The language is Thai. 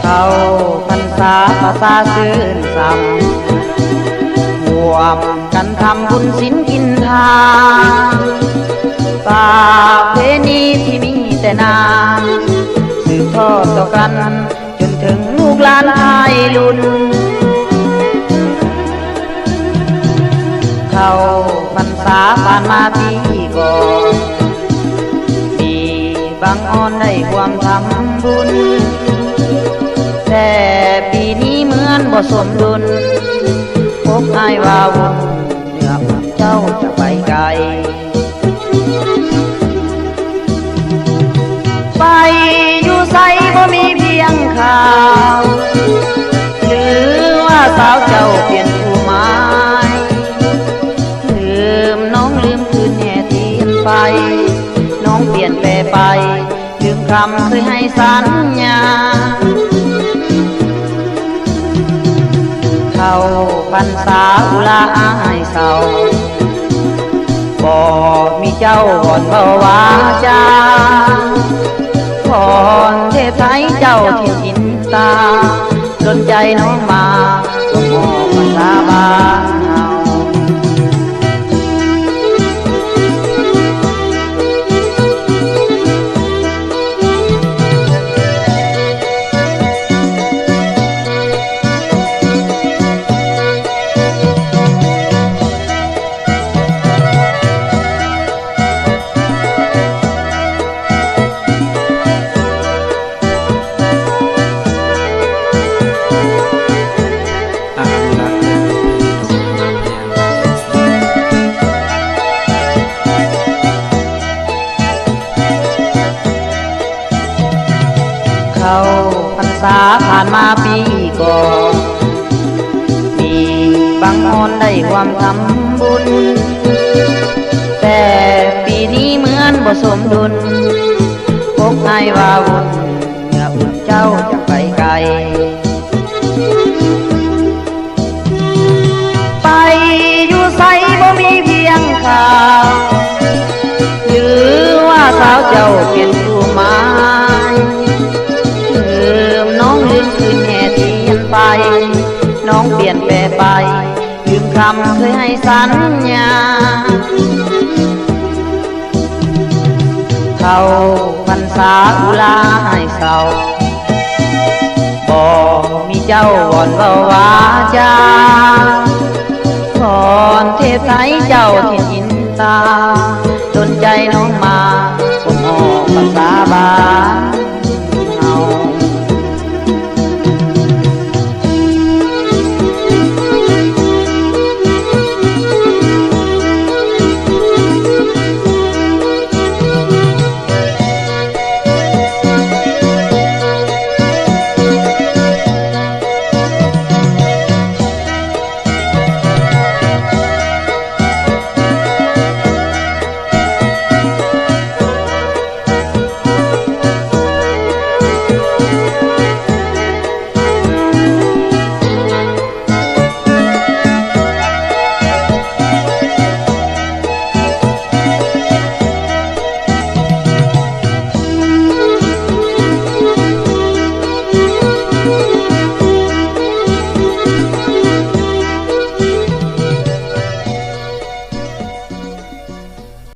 เข้าพรรษาประสาชื่นซ้ำรวมกันทำบุญศีลกินทานประเพณีที่มีแต่นานสืบทอดต่อกันจนถึงลูกหลานชายรุ่นเข้าพรรษาผ่านมาปีก่อนปีบางอ่อนได้ความทำบุญแต่ปีนี้เหมือนบ่สมดุลพบอ้ายว่าวุ่นเหนือเจ้าจะไปไกลไปอยู่ไสบ่มีเพียงข่าวหรือว่าสาวเจ้าเปลี่ยนผู้หมายลืมน้องลืมคืนแห่เทียนไปน้องเปลี่ยนแปลไปลืมคำเคยให้สัญญาเข้าพรรษาอุลาอ้ายเศร้าบ่มีเจ้าก่อนบ่วาจาก่อนเทพไทยเจ้าที่จินตาดลใจน้องมาต้องออกพรรษาบ้านเฮาเข้าพรรษาผ่านมาปีก่อนมีบางอ่อนได้ความทำบุญแต่ปีนี้เหมือนบ่สมดุลพบอ้ายว่าวุ่นเมื่ออุ่นเจ้าจะไปไกลไปอยู่ไสบ่มีเพียงข่าวหรือว่าสาวเจ้าเปลี่ยนผู้หมายน้องลืมคืนแห่เทียนไปน้องเปลี่ยนแปลไปลืมคำเคยให้สัญญาเข้าพรรษาอุลาอ้ายเศร้าบ่มีเจ้าก่อนบ่วาจาก่อนเทพไทยเจ้าที่จินตาดลใจน้อง